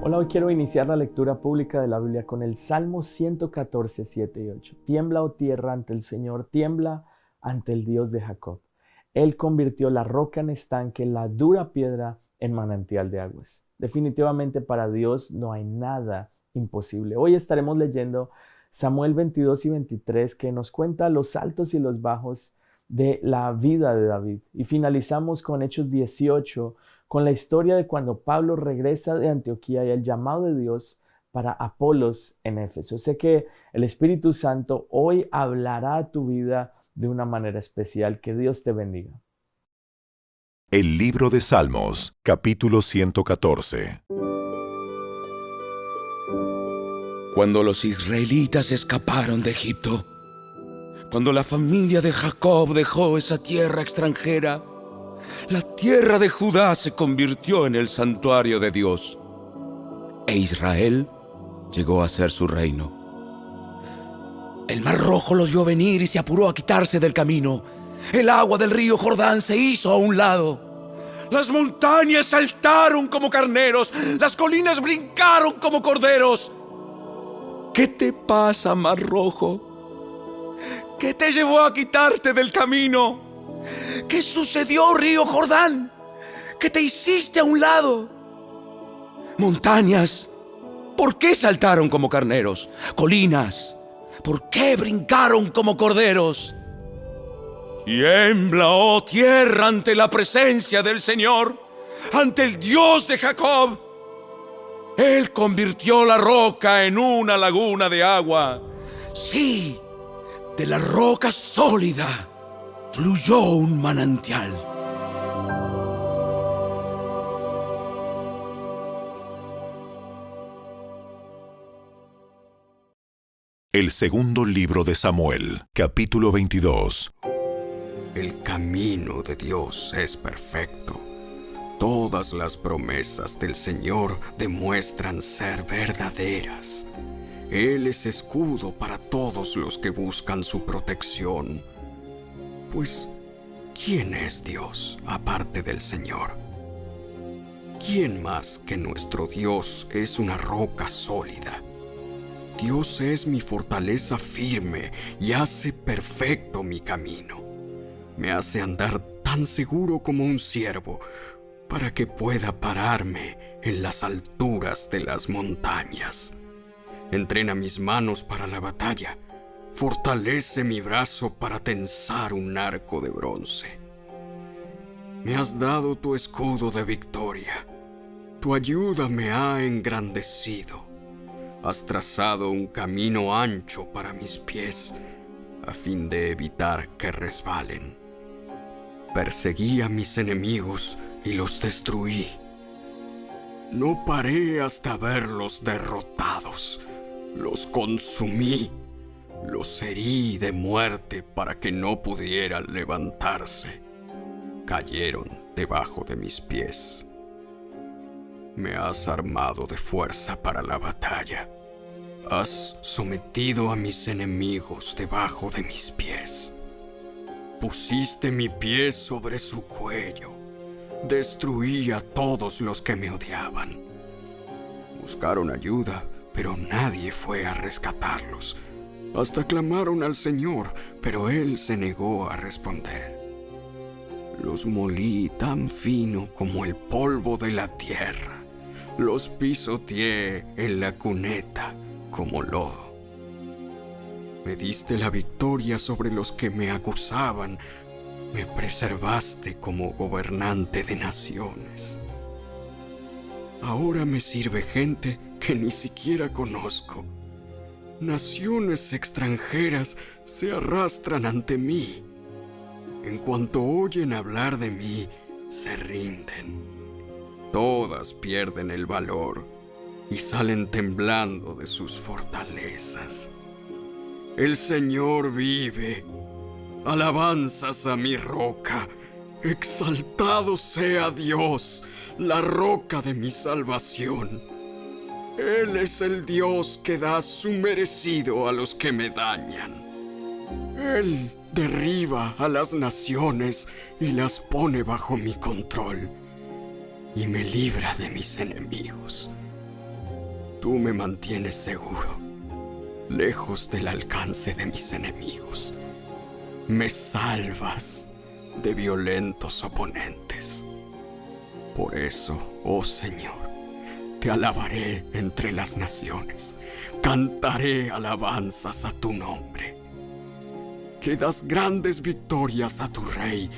Hola, hoy quiero iniciar la lectura pública de la Biblia con el Salmo 114, 7 y 8. Tiembla, oh tierra, ante el Señor, tiembla ante el Dios de Jacob. Él convirtió la roca en estanque, la dura piedra en manantial de aguas. Definitivamente para Dios no hay nada imposible. Hoy estaremos leyendo Samuel 22 y 23, que nos cuenta los altos y los bajos de la vida de David. Y finalizamos con Hechos 18, con la historia de cuando Pablo regresa de Antioquía y el llamado de Dios para Apolos en Éfeso. Sé que el Espíritu Santo hoy hablará a tu vida de una manera especial. Que Dios te bendiga. El libro de Salmos, capítulo 114. Cuando los israelitas escaparon de Egipto, cuando la familia de Jacob dejó esa tierra extranjera, la tierra de Judá se convirtió en el santuario de Dios, e Israel llegó a ser su reino. El Mar Rojo los vio venir y se apuró a quitarse del camino. El agua del río Jordán se hizo a un lado. Las montañas saltaron como carneros, las colinas brincaron como corderos. ¿Qué te pasa, Mar Rojo? ¿Qué te llevó a quitarte del camino? ¿Qué sucedió, río Jordán? ¿Qué te hiciste a un lado? Montañas, ¿por qué saltaron como carneros? Colinas, ¿por qué brincaron como corderos? Tiembla, oh tierra, ante la presencia del Señor, ante el Dios de Jacob. Él convirtió la roca en una laguna de agua. Sí, de la roca sólida fluyó un manantial. El segundo libro de Samuel, capítulo 22. El camino de Dios es perfecto. Todas las promesas del Señor demuestran ser verdaderas. Él es escudo para todos los que buscan su protección. Pues, ¿quién es Dios aparte del Señor? ¿Quién más que nuestro Dios es una roca sólida? Dios es mi fortaleza firme y hace perfecto mi camino. Me hace andar tan seguro como un ciervo, para que pueda pararme en las alturas de las montañas. Entrena mis manos para la batalla. Fortalece mi brazo para tensar un arco de bronce. Me has dado tu escudo de victoria. Tu ayuda me ha engrandecido. Has trazado un camino ancho para mis pies, a fin de evitar que resbalen. Perseguí a mis enemigos y los destruí. No paré hasta verlos derrotados. Los consumí. Los herí de muerte para que no pudieran levantarse. Cayeron debajo de mis pies. Me has armado de fuerza para la batalla. Has sometido a mis enemigos debajo de mis pies. Pusiste mi pie sobre su cuello. Destruí a todos los que me odiaban. Buscaron ayuda, pero nadie fue a rescatarlos. Hasta clamaron al Señor, pero Él se negó a responder. Los molí tan fino como el polvo de la tierra. Los pisoteé en la cuneta como lodo. Me diste la victoria sobre los que me acusaban. Me preservaste como gobernante de naciones. Ahora me sirve gente que ni siquiera conozco. Naciones extranjeras se arrastran ante mí. En cuanto oyen hablar de mí, se rinden. Todas pierden el valor y salen temblando de sus fortalezas. El Señor vive. Alabanzas a mi roca. Exaltado sea Dios, la roca de mi salvación. Él es el Dios que da su merecido a los que me dañan. Él derriba a las naciones y las pone bajo mi control, y me libra de mis enemigos. Tú me mantienes seguro, lejos del alcance de mis enemigos. Me salvas de violentos oponentes. Por eso, oh Señor, te alabaré entre las naciones. Cantaré alabanzas a tu nombre. Le das grandes victorias a tu rey.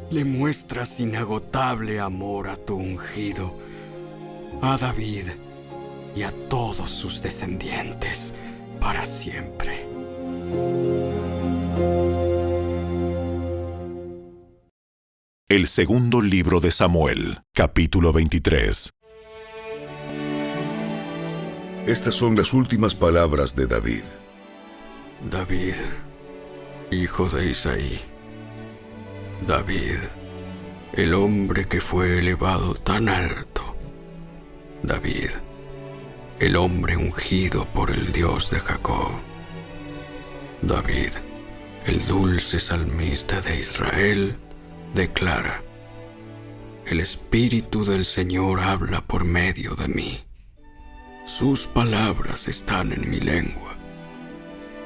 Le muestras inagotable amor a tu ungido, a David y a todos sus descendientes para siempre. El segundo libro de Samuel, capítulo 23. Estas son las últimas palabras de David. David, hijo de Isaí. David, el hombre que fue elevado tan alto. David, el hombre ungido por el Dios de Jacob. David, el dulce salmista de Israel, declara: el Espíritu del Señor habla por medio de mí. Sus palabras están en mi lengua.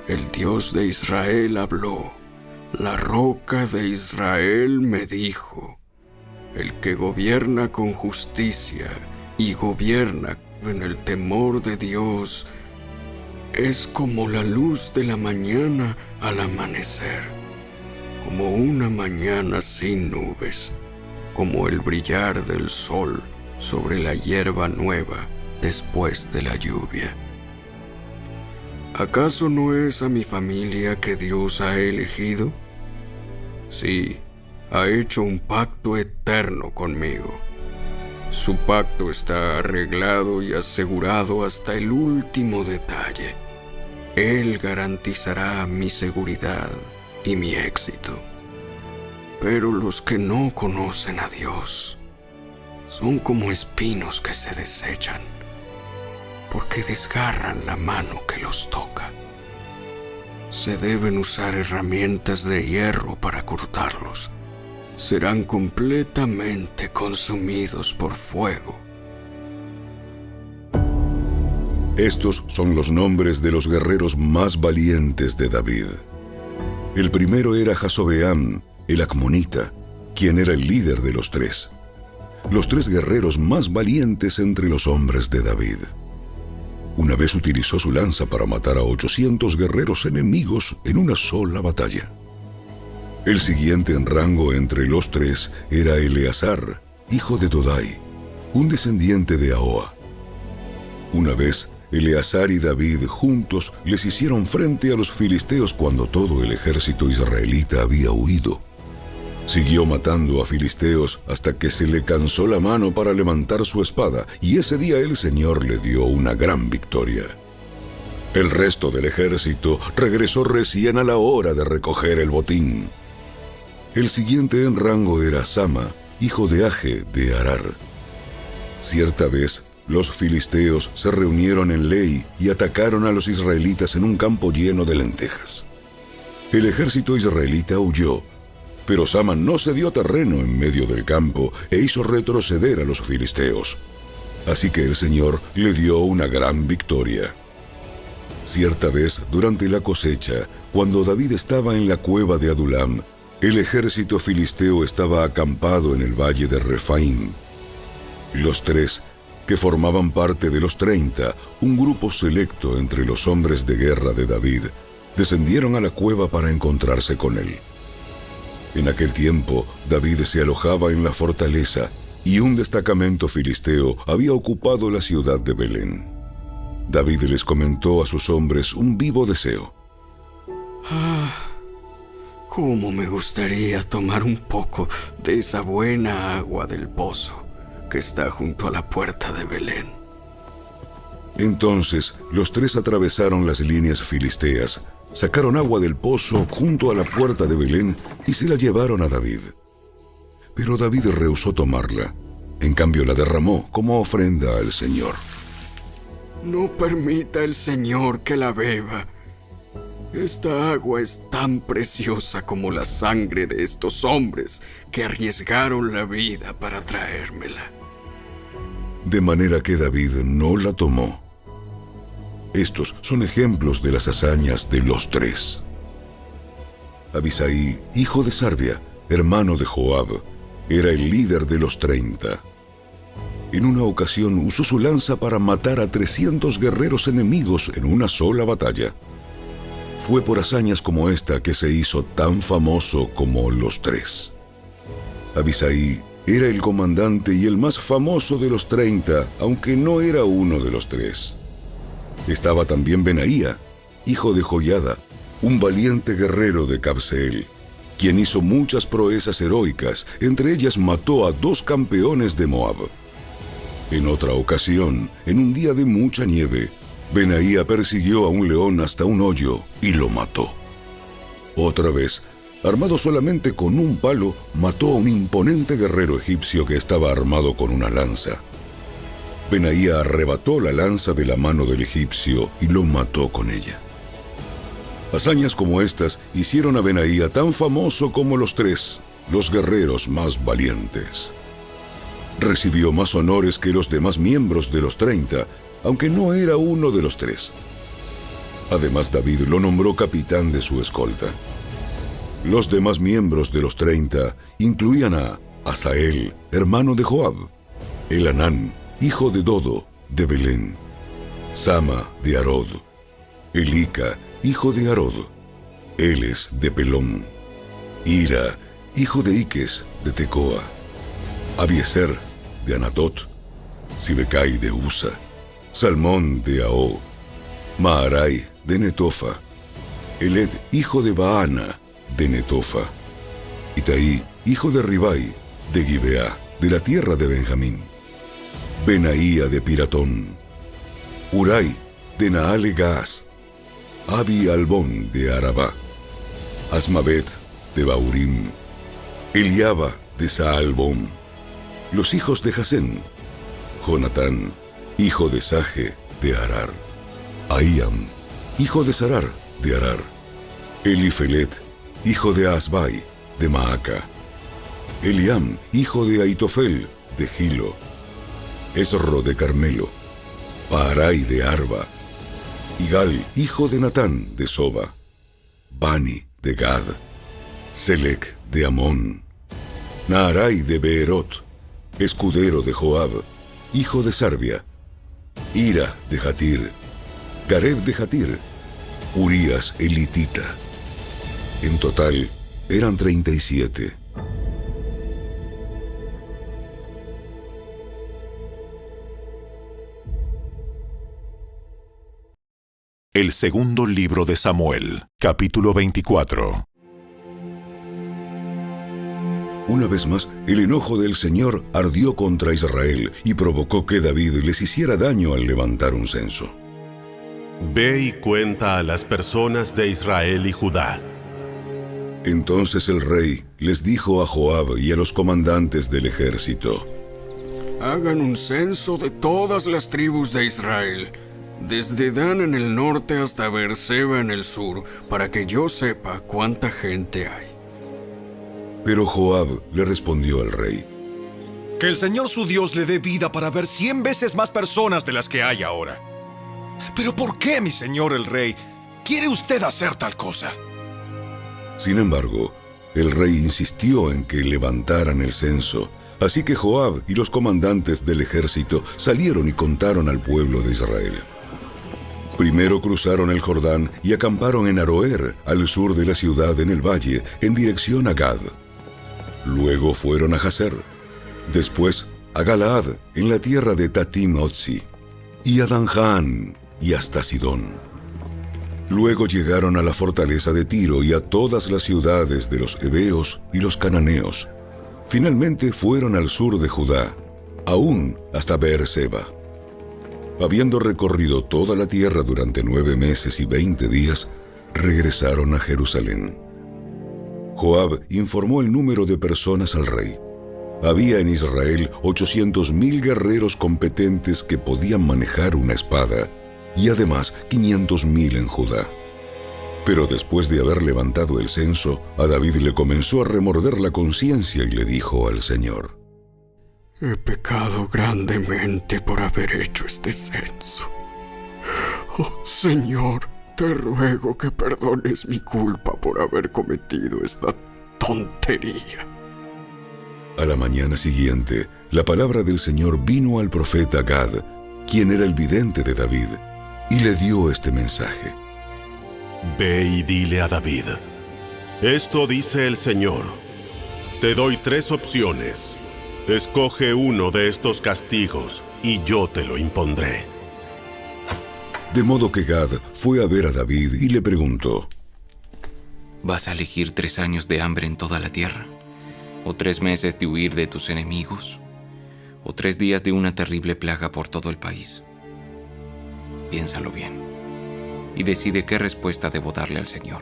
El Dios de Israel habló. La roca de Israel me dijo: el que gobierna con justicia y gobierna en el temor de Dios es como la luz de la mañana al amanecer, como una mañana sin nubes, como el brillar del sol sobre la hierba nueva después de la lluvia. ¿Acaso no es a mi familia que Dios ha elegido? Sí, ha hecho un pacto eterno conmigo. Su pacto está arreglado y asegurado hasta el último detalle. Él garantizará mi seguridad y mi éxito. Pero los que no conocen a Dios son como espinos que se desechan, porque desgarran la mano que los toca. Se deben usar herramientas de hierro para cortarlos. Serán completamente consumidos por fuego. Estos son los nombres de los guerreros más valientes de David. El primero era Jasobeam, el acmonita, quien era el líder de los tres guerreros más valientes entre los hombres de David. Una vez utilizó su lanza para matar a 800 guerreros enemigos en una sola batalla. El siguiente en rango entre los tres era Eleazar, hijo de Dodai, un descendiente de Ahoa. Una vez, Eleazar y David juntos les hicieron frente a los filisteos cuando todo el ejército israelita había huido. Siguió matando a filisteos hasta que se le cansó la mano para levantar su espada, y ese día el Señor le dio una gran victoria. El resto del ejército regresó recién a la hora de recoger el botín. El siguiente en rango era Sama, hijo de Age de Arar. Cierta vez, los filisteos se reunieron en Lei y atacaron a los israelitas en un campo lleno de lentejas. El ejército israelita huyó, pero Sama no cedió terreno en medio del campo e hizo retroceder a los filisteos. Así que el Señor le dio una gran victoria. Cierta vez, durante la cosecha, cuando David estaba en la cueva de Adulam, el ejército filisteo estaba acampado en el valle de Refaim. Los tres, que formaban parte de los 30, un grupo selecto entre los hombres de guerra de David, descendieron a la cueva para encontrarse con él. En aquel tiempo, David se alojaba en la fortaleza y un destacamento filisteo había ocupado la ciudad de Belén. David les comentó a sus hombres un vivo deseo. Cómo me gustaría tomar un poco de esa buena agua del pozo que está junto a la puerta de Belén. Entonces los tres atravesaron las líneas filisteas, sacaron agua del pozo junto a la puerta de Belén y se la llevaron a David. Pero David rehusó tomarla. En cambio la derramó como ofrenda al Señor. No permita el Señor que la beba. Esta agua es tan preciosa como la sangre de estos hombres que arriesgaron la vida para traérmela. De manera que David no la tomó. Estos son ejemplos de las hazañas de los tres. Abisai, hijo de Sarbia, hermano de Joab, era el líder de los 30. En una ocasión usó su lanza para matar a 300 guerreros enemigos en una sola batalla. Fue por hazañas como esta que se hizo tan famoso como los tres. Abisai era el comandante y el más famoso de los 30, aunque no era uno de los tres. Estaba también Benaía, hijo de Joiada, un valiente guerrero de Cabseel, quien hizo muchas proezas heroicas, entre ellas mató a 2 campeones de Moab. En otra ocasión, en un día de mucha nieve, Benaía persiguió a un león hasta un hoyo y lo mató. Otra vez, armado solamente con un palo, mató a un imponente guerrero egipcio que estaba armado con una lanza. Benaía arrebató la lanza de la mano del egipcio y lo mató con ella. Hazañas como estas hicieron a Benaía tan famoso como los tres, los guerreros más valientes. Recibió más honores que los demás miembros de los 30, aunque no era uno de los tres. Además, David lo nombró capitán de su escolta. Los demás miembros de los 30 incluían a Asael, hermano de Joab, Elanán, hijo de Dodo, de Belén, Sama, de Arod, Elica, hijo de Arod, Eles, de Pelón, Ira, hijo de Iques, de Tecoa, Abiezer, de Anatot, Sibecai, de Usa, Salmón, de Aó, Maarai, de Netofa, Eled, hijo de Baana, de Netofa, Itaí, hijo de Ribai, de Gibeá, de la tierra de Benjamín, Benaía, de Piratón, Urai, de Naale-Gaas, Abi Albón, de Arabá, Asmavet, de Baurim, Eliaba, de Saalbón, los hijos de Jasén, Jonatán, hijo de Saje, de Arar, Ahíam, hijo de Sarar, de Arar, Elifelet, hijo de Asbai, de Maaca, Eliam, hijo de Aitofel, de Gilo, Esro, de Carmelo, Paarai, de Arba, Igal, hijo de Natán, de Soba, Bani, de Gad, Selec, de Amón, Naarai, de Beerot, escudero de Joab, hijo de Sarbia, Ira, de Jatir, Gareb, de Jatir, Urías, elitita. En total, eran 37. El segundo libro de Samuel, capítulo 24. Una vez más, el enojo del Señor ardió contra Israel y provocó que David les hiciera daño al levantar un censo. Ve y cuenta a las personas de Israel y Judá. Entonces el rey les dijo a Joab y a los comandantes del ejército: Hagan un censo de todas las tribus de Israel, desde Dan en el norte hasta Beerseba en el sur, para que yo sepa cuánta gente hay. Pero Joab le respondió al rey: Que el Señor su Dios le dé vida para ver 100 veces más personas de las que hay ahora. Pero ¿por qué, mi señor el rey, quiere usted hacer tal cosa? Sin embargo, el rey insistió en que levantaran el censo, así que Joab y los comandantes del ejército salieron y contaron al pueblo de Israel. Primero cruzaron el Jordán y acamparon en Aroer, al sur de la ciudad en el valle, en dirección a Gad. Luego fueron a Jazer, después a Galaad, en la tierra de Tatim-Otsi, y a Danjaan, y hasta Sidón. Luego llegaron a la fortaleza de Tiro y a todas las ciudades de los heveos y los cananeos. Finalmente fueron al sur de Judá, aún hasta Beerseba. Habiendo recorrido toda la tierra durante 9 meses y 20 días, regresaron a Jerusalén. Joab informó el número de personas al rey. Había en Israel 800,000 guerreros competentes que podían manejar una espada, y además 500,000 en Judá. Pero después de haber levantado el censo, a David le comenzó a remorder la conciencia y le dijo al Señor: He pecado grandemente por haber hecho este censo. Oh, Señor, te ruego que perdones mi culpa por haber cometido esta tontería. A la mañana siguiente, la palabra del Señor vino al profeta Gad, quien era el vidente de David, y le dio este mensaje. Ve y dile a David: esto dice el Señor. Te doy 3 opciones. Escoge uno de estos castigos y yo te lo impondré. De modo que Gad fue a ver a David y le preguntó: ¿Vas a elegir 3 años de hambre en toda la tierra? ¿O 3 meses de huir de tus enemigos? ¿O 3 días de una terrible plaga por todo el país? Piénsalo bien y decide qué respuesta debo darle al Señor,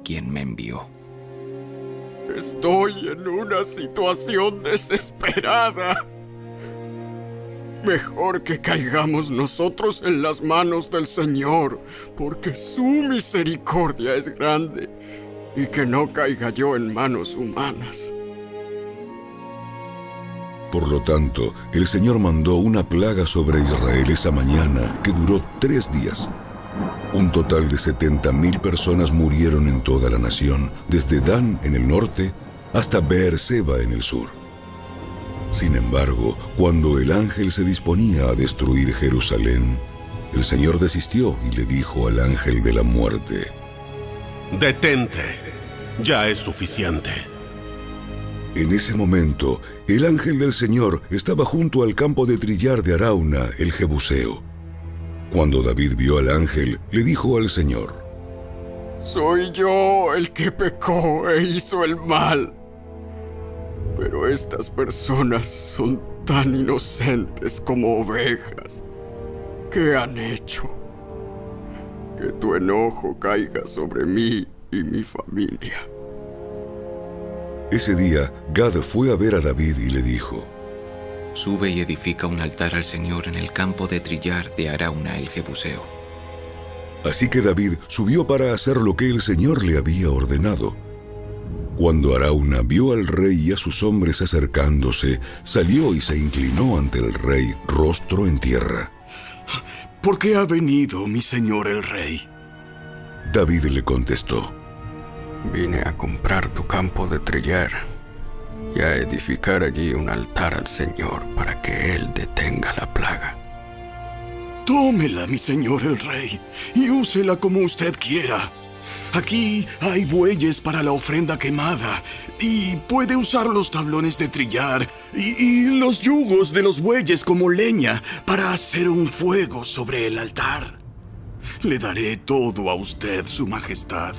quien me envió. Estoy en una situación desesperada. Mejor que caigamos nosotros en las manos del Señor, porque su misericordia es grande, y que no caiga yo en manos humanas. Por lo tanto, el Señor mandó una plaga sobre Israel esa mañana que duró 3 días. Un total de 70,000 personas murieron en toda la nación, desde Dan en el norte hasta Beerseba en el sur. Sin embargo, cuando el ángel se disponía a destruir Jerusalén, el Señor desistió y le dijo al ángel de la muerte: Detente, ya es suficiente. En ese momento, el ángel del Señor estaba junto al campo de trillar de Arauna, el Jebuseo. Cuando David vio al ángel, le dijo al Señor: Soy yo el que pecó e hizo el mal. Pero estas personas son tan inocentes como ovejas. ¿Qué han hecho? Que tu enojo caiga sobre mí y mi familia. Ese día, Gad fue a ver a David y le dijo: Sube y edifica un altar al Señor en el campo de trillar de Arauna el Jebuseo. Así que David subió para hacer lo que el Señor le había ordenado. Cuando Arauna vio al rey y a sus hombres acercándose, salió y se inclinó ante el rey, rostro en tierra. ¿Por qué ha venido mi señor el rey? David le contestó: Vine a comprar tu campo de trillar y a edificar allí un altar al Señor para que Él detenga la plaga. Tómela, mi señor el rey, y úsela como usted quiera. Aquí hay bueyes para la ofrenda quemada, y puede usar los tablones de trillar y los yugos de los bueyes como leña para hacer un fuego sobre el altar. Le daré todo a usted, su majestad,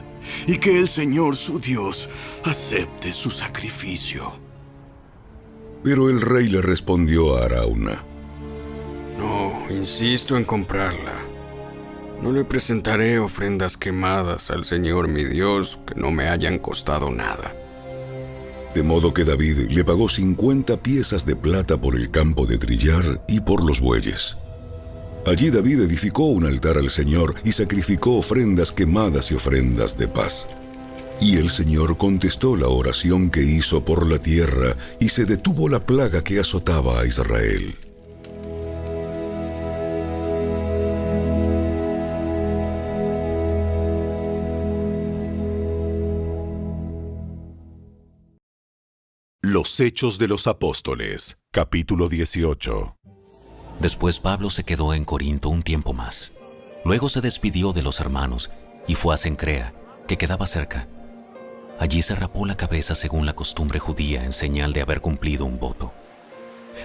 y que el Señor su Dios acepte su sacrificio. Pero el rey le respondió a Arauna: No, insisto en comprarla. No le presentaré ofrendas quemadas al Señor mi Dios que no me hayan costado nada. De modo que David le pagó 50 piezas de plata por el campo de trillar y por los bueyes. Allí David edificó un altar al Señor y sacrificó ofrendas quemadas y ofrendas de paz. Y el Señor contestó la oración que hizo por la tierra y se detuvo la plaga que azotaba a Israel. Los Hechos de los Apóstoles, capítulo 18. Después Pablo se quedó en Corinto un tiempo más. Luego se despidió de los hermanos y fue a Cencrea, que quedaba cerca. Allí se rapó la cabeza según la costumbre judía en señal de haber cumplido un voto.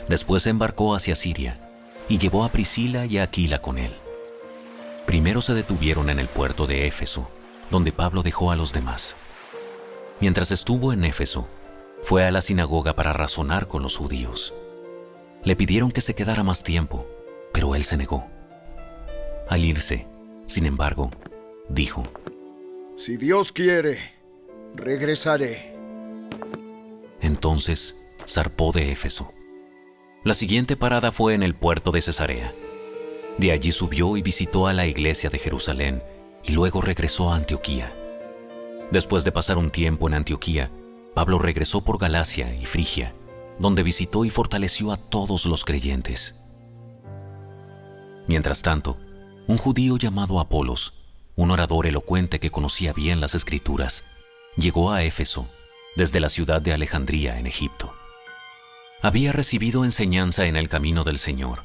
Después se embarcó hacia Siria y llevó a Priscila y a Aquila con él. Primero se detuvieron en el puerto de Éfeso, donde Pablo dejó a los demás. Mientras estuvo en Éfeso, fue a la sinagoga para razonar con los judíos. Le pidieron que se quedara más tiempo, pero él se negó. Al irse, sin embargo, dijo: Si Dios quiere, regresaré. Entonces zarpó de Éfeso. La siguiente parada fue en el puerto de Cesarea. De allí subió y visitó a la iglesia de Jerusalén y luego regresó a Antioquía. Después de pasar un tiempo en Antioquía, Pablo regresó por Galacia y Frigia, donde visitó y fortaleció a todos los creyentes. Mientras tanto, un judío llamado Apolos, un orador elocuente que conocía bien las Escrituras, llegó a Éfeso, desde la ciudad de Alejandría en Egipto. Había recibido enseñanza en el camino del Señor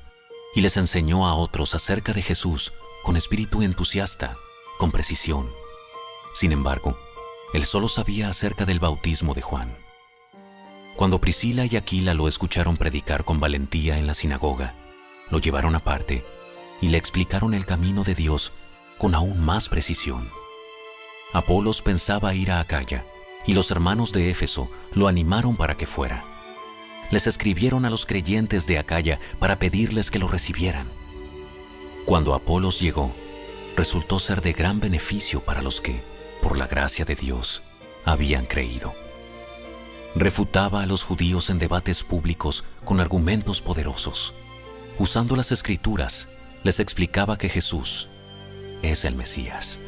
y les enseñó a otros acerca de Jesús con espíritu entusiasta, con precisión. Sin embargo, él solo sabía acerca del bautismo de Juan. Cuando Priscila y Aquila lo escucharon predicar con valentía en la sinagoga, lo llevaron aparte y le explicaron el camino de Dios con aún más precisión. Apolos pensaba ir a Acaya, y los hermanos de Éfeso lo animaron para que fuera. Les escribieron a los creyentes de Acaya para pedirles que lo recibieran. Cuando Apolos llegó, resultó ser de gran beneficio para los que, por la gracia de Dios, habían creído. Refutaba a los judíos en debates públicos con argumentos poderosos. Usando las Escrituras, les explicaba que Jesús es el Mesías.